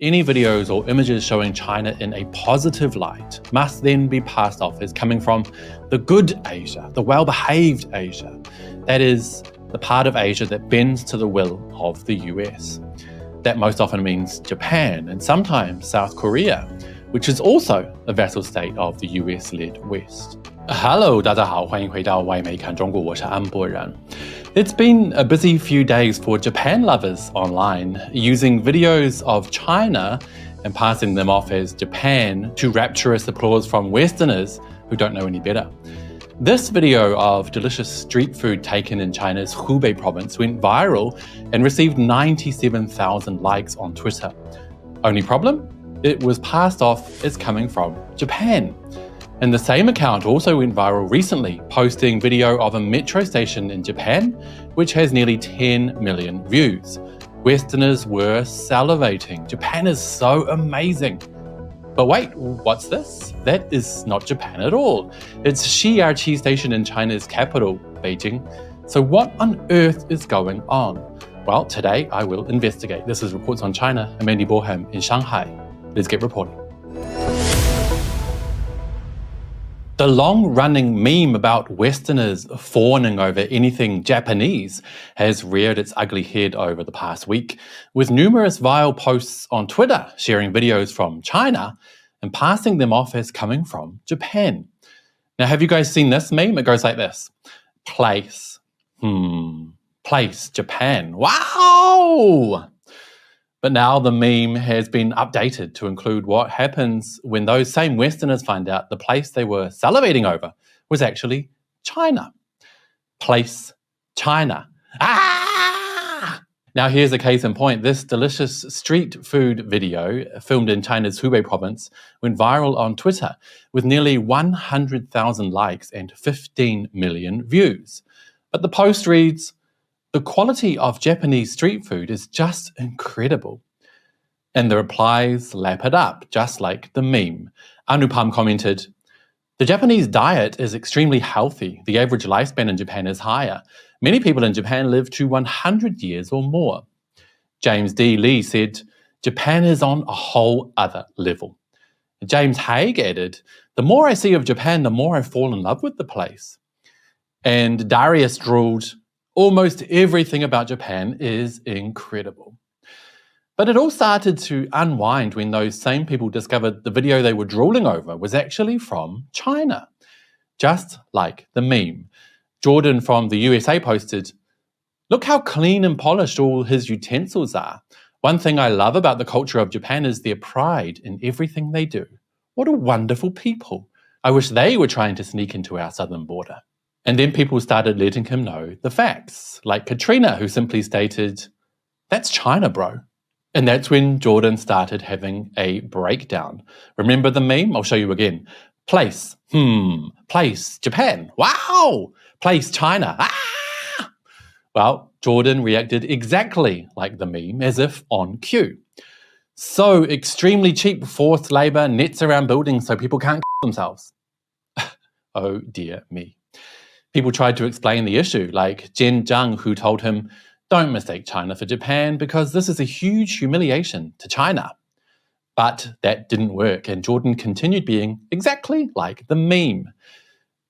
Any videos or images showing China in a positive light must then be passed off as coming from the good Asia, the well-behaved Asia. That is, the part of Asia that bends to the will of the US. That most often means Japan and sometimes South Korea, which is also a vassal state of the US-led West. Hello, 大家好，欢迎回到外媒看中国，我是安博然。It's been a busy few days for Japan lovers online, using videos of China and passing them off as Japan to rapturous applause from Westerners who don't know any better. This video of delicious street food taken in China's Hubei province went viral and received 97,000 likes on Twitter. Only problem? It was passed off as coming from Japan. And the same account also went viral recently, posting video of a metro station in Japan, which has nearly 10 million views. Westerners were salivating. Japan is so amazing. But wait, what's this? That is not Japan at all. It's Xi'erqi Station in China's capital, Beijing. So what on earth is going on? Well, today I will investigate. This is Reports on China. I'm Andy Boreham in Shanghai. Let's get reporting. The long-running meme about Westerners fawning over anything Japanese has reared its ugly head over the past week, with numerous vile posts on Twitter sharing videos from China and passing them off as coming from Japan. Now, have you guys seen this meme? It goes like this. Place. Place, Japan. Wow! But now the meme has been updated to include what happens when those same Westerners find out the place they were salivating over was actually China. Place, China. Ah! Now here's a case in point. This delicious street food video filmed in China's Hubei province went viral on Twitter with nearly 100,000 likes and 15 million views. But the post reads, "The quality of Japanese street food is just incredible." And the replies lap it up, just like the meme. Anupam commented, "The Japanese diet is extremely healthy. The average lifespan in Japan is higher. Many people in Japan live to 100 years or more." James D. Lee said, "Japan is on a whole other level." James Haig added, "The more I see of Japan, the more I fall in love with the place." And Darius drooled, "Almost everything about Japan is incredible." But it all started to unwind when those same people discovered the video they were drooling over was actually from China. Just like the meme. Jordan from the USA posted, "Look how clean and polished all his utensils are. One thing I love about the culture of Japan is their pride in everything they do. What a wonderful people. I wish they were trying to sneak into our southern border." And then people started letting him know the facts, like Katrina, who simply stated, "That's China, bro." And that's when Jordan started having a breakdown. Remember the meme? I'll show you again. Place, place, Japan, wow, place, China, ah! Well, Jordan reacted exactly like the meme, as if on cue. "So extremely cheap forced labour nets around buildings so people can't themselves." Oh dear me. People tried to explain the issue, like Jen Zhang, who told him, "Don't mistake China for Japan because this is a huge humiliation to China." But that didn't work, and Jordan continued being exactly like the meme.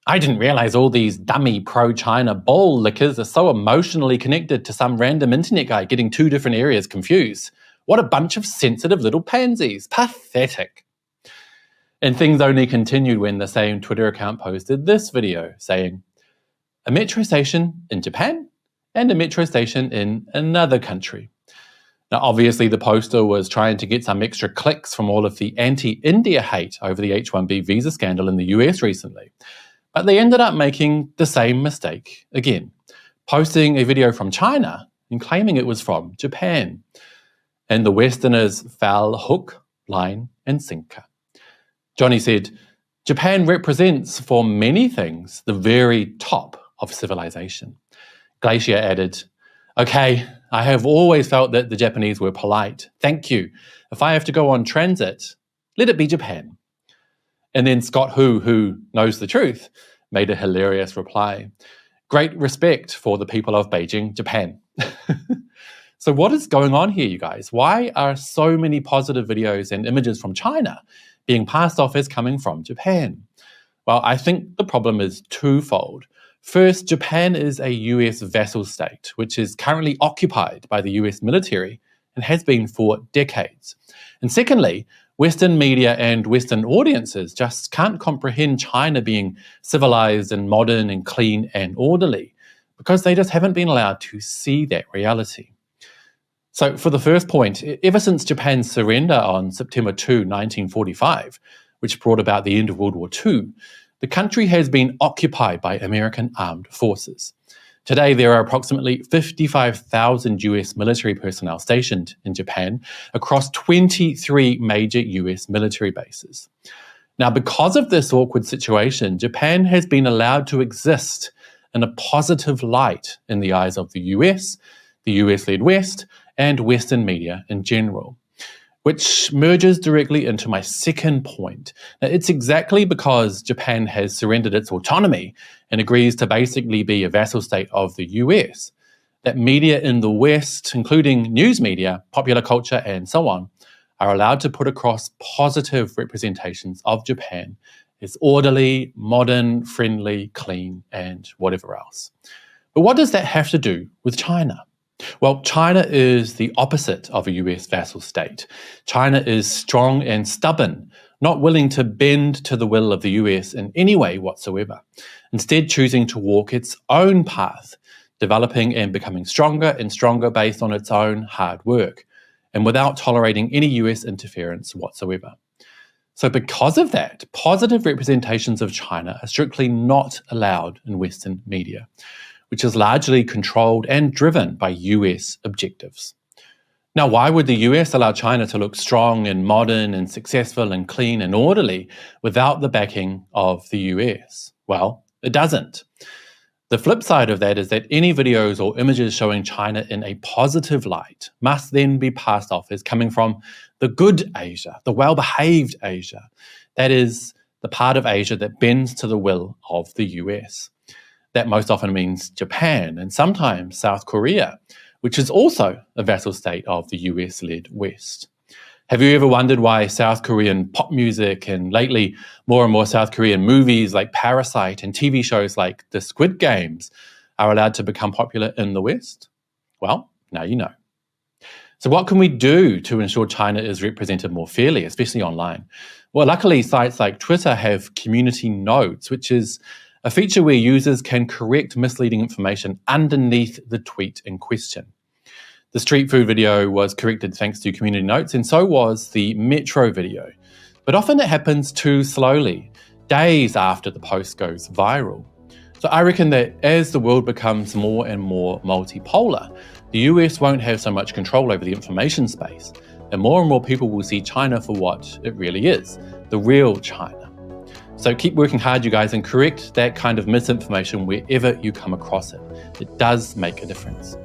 "I didn't realize all these dummy pro-China ball lickers are so emotionally connected to some random internet guy getting two different areas confused. What a bunch of sensitive little pansies. Pathetic." And things only continued when the same Twitter account posted this video saying, "A metro station in Japan and a metro station in another country." Now, obviously, the poster was trying to get some extra clicks from all of the anti-India hate over the H-1B visa scandal in the US recently. But they ended up making the same mistake again, posting a video from China and claiming it was from Japan. And the Westerners fell hook, line, and sinker. Johnny said, "Japan represents, for many things, the very top of civilization." Glacier added, "Okay, I have always felt that the Japanese were polite. Thank you. If I have to go on transit, let it be Japan." And then Scott who knows the truth, made a hilarious reply. "Great respect for the people of Beijing, Japan." So what is going on here, you guys? Why are so many positive videos and images from China being passed off as coming from Japan? Well, I think the problem is twofold. First, Japan is a US vassal state, which is currently occupied by the US military and has been for decades. And secondly, Western media and Western audiences just can't comprehend China being civilized and modern and clean and orderly because they just haven't been allowed to see that reality. So for the first point, ever since Japan's surrender on September 2, 1945, which brought about the end of World War II, the country has been occupied by American armed forces. Today, there are approximately 55,000 US military personnel stationed in Japan across 23 major US military bases. Now, because of this awkward situation, Japan has been allowed to exist in a positive light in the eyes of the US-led West, and Western media in general, which merges directly into my second point. Now, it's exactly because Japan has surrendered its autonomy and agrees to basically be a vassal state of the US that media in the West, including news media, popular culture, and so on, are allowed to put across positive representations of Japan as orderly, modern, friendly, clean, and whatever else. But what does that have to do with China? Well, China is the opposite of a US vassal state. China is strong and stubborn, not willing to bend to the will of the US in any way whatsoever, instead choosing to walk its own path, developing and becoming stronger and stronger based on its own hard work, and without tolerating any US interference whatsoever. So because of that, positive representations of China are strictly not allowed in Western media, which is largely controlled and driven by US objectives. Now, why would the US allow China to look strong and modern and successful and clean and orderly without the backing of the US? Well, it doesn't. The flip side of that is that any videos or images showing China in a positive light must then be passed off as coming from the good Asia, the well-behaved Asia. That is, the part of Asia that bends to the will of the US. That most often means Japan and sometimes South Korea, which is also a vassal state of the US-led West. Have you ever wondered why South Korean pop music and lately more and more South Korean movies like Parasite and TV shows like The Squid Games are allowed to become popular in the West? Well, now you know. So what can we do to ensure China is represented more fairly, especially online? Well, luckily sites like Twitter have community notes, which is a feature where users can correct misleading information underneath the tweet in question. The street food video was corrected thanks to community notes, and so was the metro video. But often it happens too slowly, days after the post goes viral. So I reckon that as the world becomes more and more multipolar, the US won't have so much control over the information space, and more people will see China for what it really is, the real China. So keep working hard, you guys, and correct that kind of misinformation wherever you come across it. It does make a difference.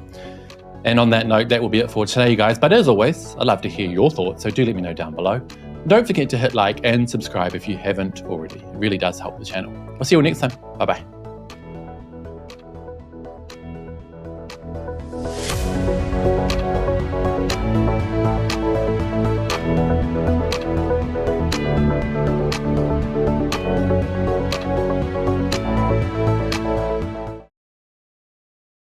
And on that note, that will be it for today, you guys. But as always, I'd love to hear your thoughts, so do let me know down below. And don't forget to hit like and subscribe if you haven't already. It really does help the channel. I'll see you all next time. Bye-bye.